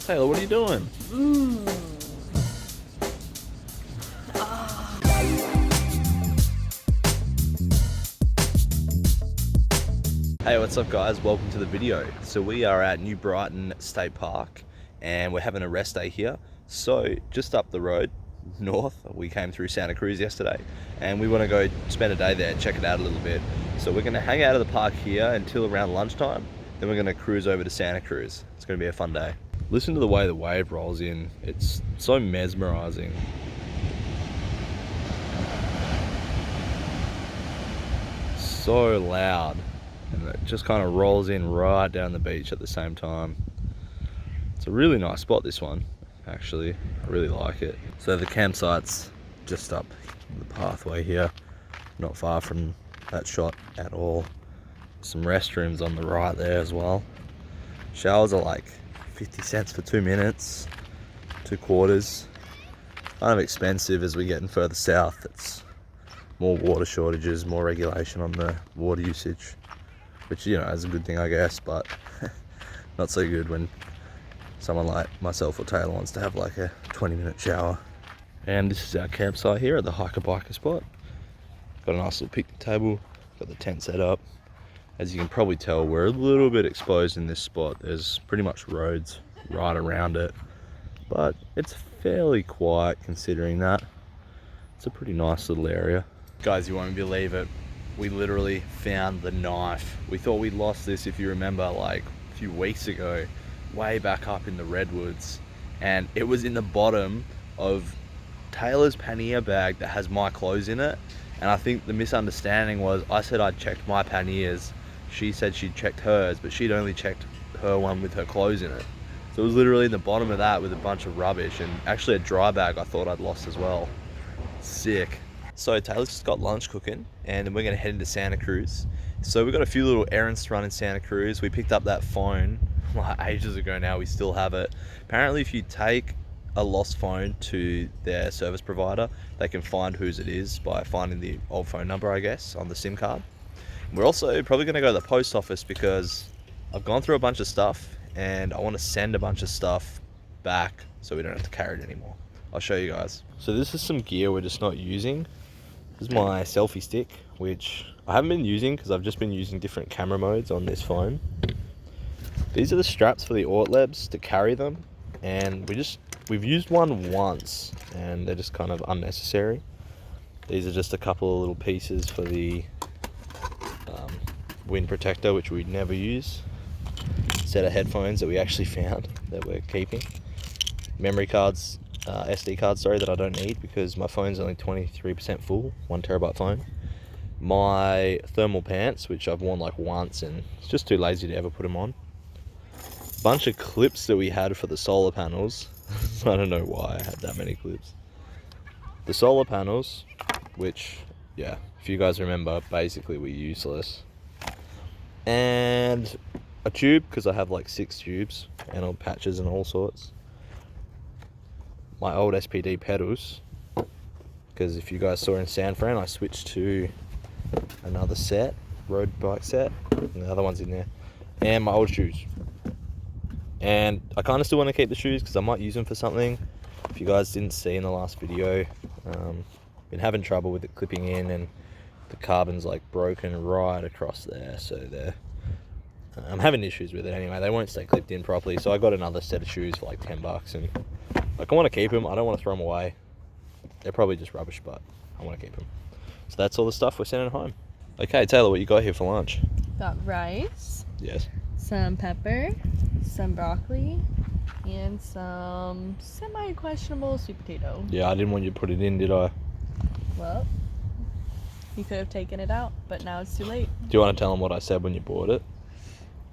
Taylor, what are you doing? Hey, what's up guys? Welcome to the video. So we are at New Brighton State Park and we're having a rest day here. So just up the road north, we came through Santa Cruz yesterday and we want to go spend a day there, check it out a little bit. So we're going to hang out of the park here until around lunchtime. Then we're going to cruise over to Santa Cruz. It's going to be a fun day. Listen to the way the wave rolls in. It's so mesmerizing. So loud. And it just kind of rolls in right down the beach at the same time. It's a really nice spot, this one, actually. I really like it. So the campsite's just up the pathway here, not far from that shot at all. Some restrooms on the right there as well. Showers are like 50 cents for 2 minutes, 2 quarters. Kind of expensive as we get in further south. It's more water shortages, more regulation on the water usage, which, you know, is a good thing, I guess, but not so good when someone like myself or Taylor wants to have like a 20-minute shower. And this is our campsite here at the Hiker Biker spot. Got a nice little picnic table, got the tent set up. As you can probably tell, we're a little bit exposed in this spot. There's pretty much roads right around it, but it's fairly quiet considering that. It's a pretty nice little area. Guys, you won't believe it. We literally found the knife. We thought we'd lost this, if you remember, like a few weeks ago, way back up in the redwoods. And it was in the bottom of Taylor's pannier bag that has my clothes in it. And I think the misunderstanding was I said I'd checked my panniers. She said she'd checked hers, but she'd only checked her one with her clothes in it. So it was literally in the bottom of that with a bunch of rubbish, and actually a dry bag I thought I'd lost as well. Sick. So Taylor's just got lunch cooking and then we're gonna head into Santa Cruz. So we've got a few little errands to run in Santa Cruz. We picked up that phone like ages ago now, we still have it. Apparently if you take a lost phone to their service provider, they can find whose it is by finding the old phone number, I guess, on the SIM card. We're also probably gonna go to the post office because I've gone through a bunch of stuff and I want to send a bunch of stuff back so we don't have to carry it anymore. I'll show you guys. So this is some gear we're just not using. This is my selfie stick, which I haven't been using because I've just been using different camera modes on this phone. These are the straps for the Ortlebs to carry them, and we've used one once and they're just kind of unnecessary. These are just a couple of little pieces for the wind protector, which we never use. Set of headphones that we actually found that we're keeping. Memory cards, SD cards, sorry, that I don't need because my phone's only 23% full, 1 terabyte phone. My thermal pants, which I've worn like once and it's just too lazy to ever put them on. Bunch of clips that we had for the solar panels. I don't know why I had that many clips. The solar panels, which, yeah, if you guys remember, basically were useless. And a tube, because I have like 6 tubes and all patches and all sorts. My old SPD pedals, because if you guys saw in San Fran, I switched to another set, road bike set, and the other one's in there. And my old shoes. And I kind of still want to keep the shoes because I might use them for something. If you guys didn't see in the last video, been having trouble with it clipping in and the carbon's like broken right across there, so I'm having issues with it anyway. They won't stay clipped in properly, so I got another set of shoes for like $10 and like I want to keep them. I don't want to throw them away. They're probably just rubbish, but I want to keep them. So that's all the stuff we're sending home. Okay, Taylor, what you got here for lunch? Got rice. Yes. Some pepper, some broccoli, and some semi-questionable sweet potato. Yeah, I didn't want you to put it in, did I? Well, you could have taken it out, but now it's too late. Do you want to tell them what I said when you bought it?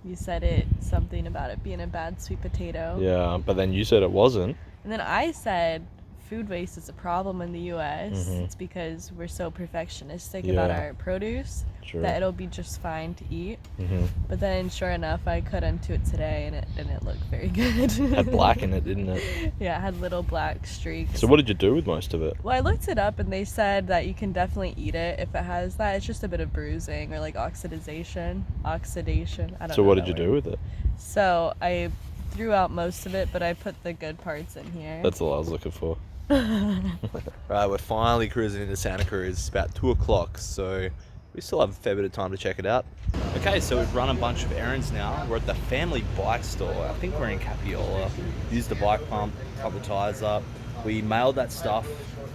You said something about it being a bad sweet potato. Yeah, but then you said it wasn't. And then I said food waste is a problem in the U.S. Mm-hmm. It's because we're so perfectionistic about our produce. True. That it'll be just fine to eat. Mm-hmm. But then, sure enough, I cut into it today, and it didn't look very good. Had black in it, didn't it? Yeah, it had little black streaks. So what did you do with most of it? Well, I looked it up, and they said that you can definitely eat it if it has that. It's just a bit of bruising or like oxidation. I don't know. So what did you do with it? So I threw out most of it, but I put the good parts in here. That's all I was looking for. Right, we're finally cruising into Santa Cruz. It's about 2 o'clock, so we still have a fair bit of time to check it out. Okay, so we've run a bunch of errands now. We're at the family bike store. I think we're in Capiola. Used the bike pump, pump the tires up. We mailed that stuff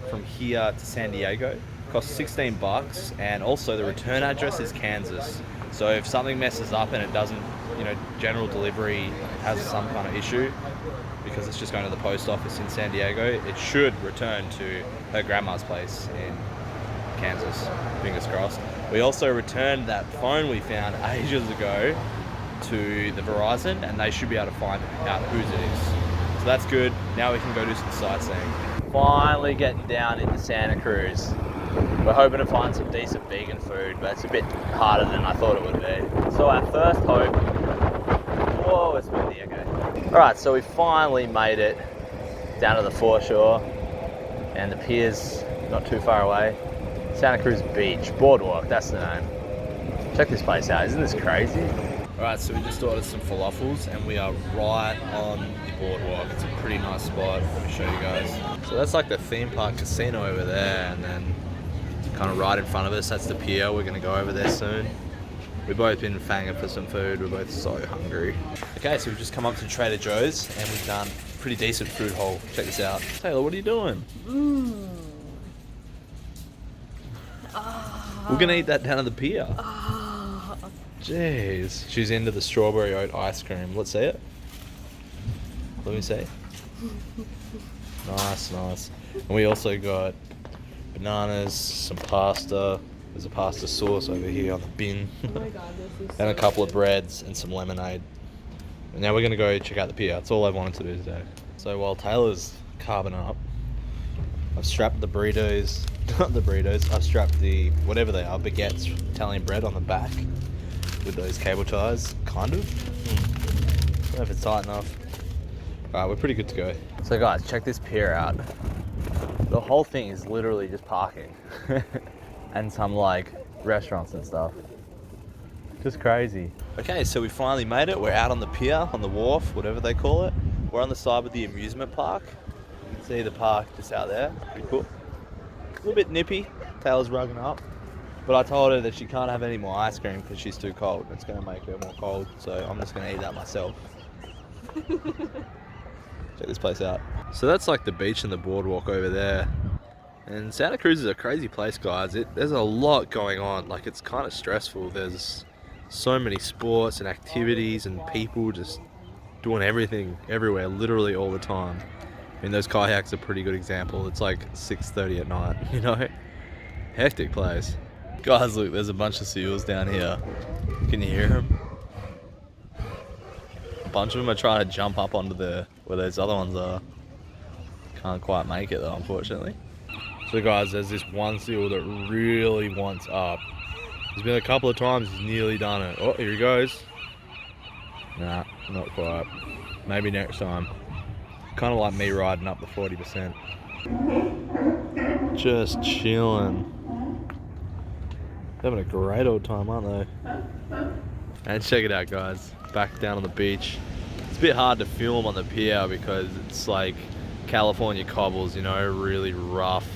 from here to San Diego. Cost 16 bucks, and also the return address is Kansas. So if something messes up and it doesn't, general delivery has some kind of issue, because it's just going to the post office in San Diego, it should return to her grandma's place in Kansas, fingers crossed. We also returned that phone we found ages ago to the Verizon, and they should be able to find out whose it is. So that's good. Now we can go do some sightseeing. Finally getting down into Santa Cruz. We're hoping to find some decent vegan food, but it's a bit harder than I thought it would be. So our first hope... Whoa, it's windy, okay. Alright, so we finally made it down to the foreshore, and the pier's not too far away. Santa Cruz Beach, Boardwalk, that's the name. Check this place out, isn't this crazy? Alright, so we just ordered some falafels, and we are right on the boardwalk. It's a pretty nice spot. Let me show you guys. So that's like the theme park casino over there, and then kind of right in front of us, that's the pier. We're gonna go over there soon. We've both been fanging for some food. We're both so hungry. Okay, so we've just come up to Trader Joe's and we've done a pretty decent food haul. Check this out. Taylor, what are you doing? We're gonna eat that down at the pier. Jeez. She's into the strawberry oat ice cream. Let's see it. Let me see. Nice, nice. And we also got bananas, some pasta. There's a pasta sauce over here on the bin. Oh my god, this is And a so couple of good. breads and some lemonade. And now we're going to go check out the pier. That's all I've wanted to do today. So while Taylor's carving up, I've strapped the burritos, not the burritos, I've strapped the, whatever they are, baguettes, Italian bread on the back with those cable ties, kind of. Don't know if it's tight enough. Alright, we're pretty good to go. So guys, check this pier out. The whole thing is literally just parking. And some like restaurants and stuff. Just crazy. Okay, so we finally made it. We're out on the pier, on the wharf, whatever they call it. We're on the side with the amusement park. You can see the park just out there. Pretty cool. A little bit nippy. Taylor's rugging up. But I told her that she can't have any more ice cream because she's too cold. It's going to make her more cold. So I'm just going to eat that myself. Check this place out. So that's like the beach and the boardwalk over there. And Santa Cruz is a crazy place, guys. There's a lot going on. Like, it's kind of stressful. There's so many sports and activities and people just doing everything everywhere, literally all the time. I mean, those kayaks are a pretty good example. It's like 6:30 at night, you know? Hectic place. Guys, look, there's a bunch of seals down here. Can you hear them? A bunch of them are trying to jump up onto where those other ones are. Can't quite make it though, unfortunately. So guys, there's this one seal that really wants up. There's been a couple of times he's nearly done it. Oh, here he goes. Nah, not quite. Maybe next time. Kind of like me riding up the 40%. Just chilling. Having a great old time, aren't they? And check it out, guys. Back down on the beach. It's a bit hard to film on the pier because it's like California cobbles, you know, really rough.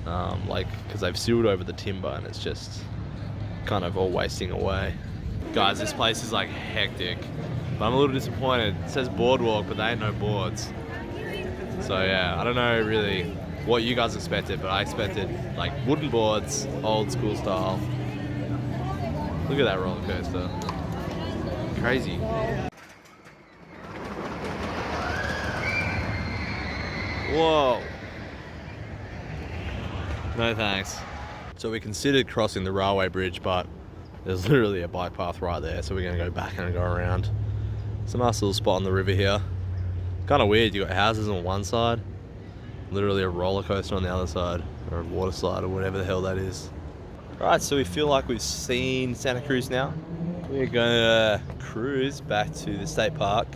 Because they've sealed over the timber and it's just kind of all wasting away. Guys, this place is like hectic, but I'm a little disappointed. It says boardwalk, but they ain't no boards. So yeah, I don't know really what you guys expected, but I expected like wooden boards, old school style. Look at that roller coaster. Crazy. Whoa. No thanks. So we considered crossing the railway bridge, but there's literally a bike path right there, so we're gonna go back and go around. It's a nice little spot on the river here. Kind of weird, you got houses on one side, literally a roller coaster on the other side, or a water slide or whatever the hell that is. Alright, so we feel like we've seen Santa Cruz now. We're gonna cruise back to the state park,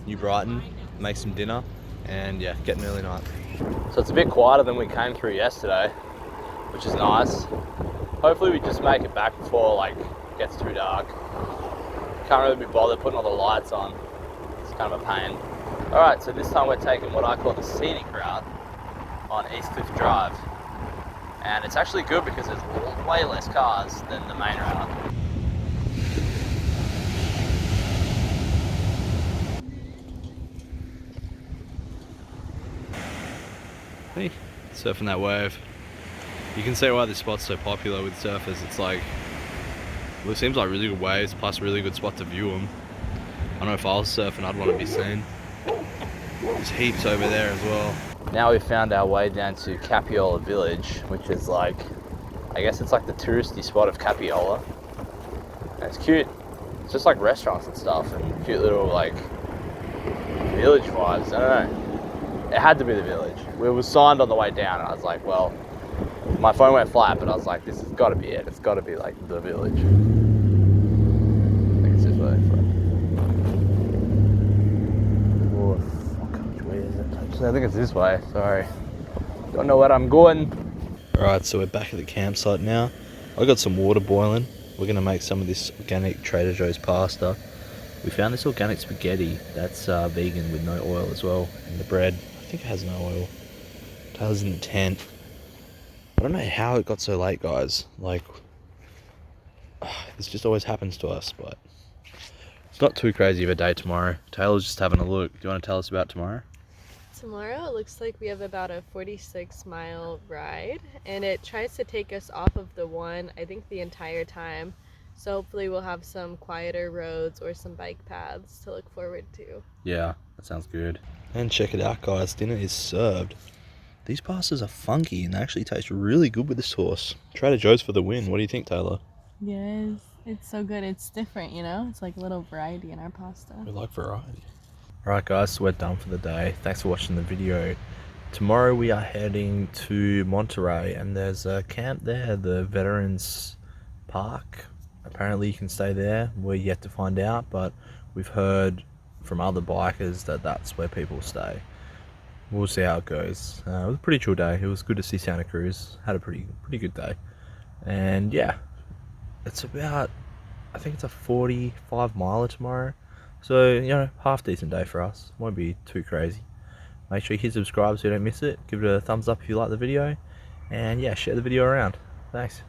New Brighton, make some dinner, and yeah, get an early night. So it's a bit quieter than we came through yesterday, which is nice. Hopefully we just make it back before like it gets too dark. Can't really be bothered putting all the lights on. It's kind of a pain. Alright, so this time we're taking what I call the scenic route on East 5th Drive. And it's actually good because there's way less cars than the main route. Hey, surfing that wave. You can see why this spot's so popular with surfers. It's like, well, it seems like really good waves, plus really good spot to view them. I know if I was surfing, I'd want to be seen. There's heaps over there as well. Now we've found our way down to Capiola Village, which is like, I guess it's like the touristy spot of Capiola. And it's cute. It's just like restaurants and stuff and cute little like village vibes. I don't know. It had to be the village. It was signed on the way down and I was like, well, my phone went flat, but I was like, this has got to be it. It's got to be like the village. I think it's this way. Oh, fuck, which way is it? Actually, I think it's this way. Sorry. Don't know where I'm going. Alright, so we're back at the campsite now. I got some water boiling. We're going to make some of this organic Trader Joe's pasta. We found this organic spaghetti that's vegan with no oil as well. And the bread, I think it has no oil. Taylor's in the tent. I don't know how it got so late, guys. Like, this just always happens to us, but it's not too crazy of a day tomorrow. Taylor's just having a look. Do you want to tell us about tomorrow? Tomorrow it looks like we have about a 46-mile ride, and it tries to take us off of the one, I think, the entire time. So hopefully we'll have some quieter roads or some bike paths to look forward to. Yeah, that sounds good. And check it out, guys. Dinner is served. These pastas are funky and they actually taste really good with the sauce. Trader Joe's for the win. What do you think, Taylor? Yes, it's so good. It's different, you know? It's like a little variety in our pasta. We like variety. Alright guys, so we're done for the day. Thanks for watching the video. Tomorrow we are heading to Monterey and there's a camp there, the Veterans Park. Apparently you can stay there. We're yet to find out, but we've heard from other bikers that that's where people stay. We'll see how it goes. It was a pretty chill day. It was good to see Santa Cruz. Had a pretty good day. And yeah, it's about, I think it's a 45 miler tomorrow. So, you know, half decent day for us. Won't be too crazy. Make sure you hit subscribe so you don't miss it. Give it a thumbs up if you like the video. And yeah, share the video around. Thanks.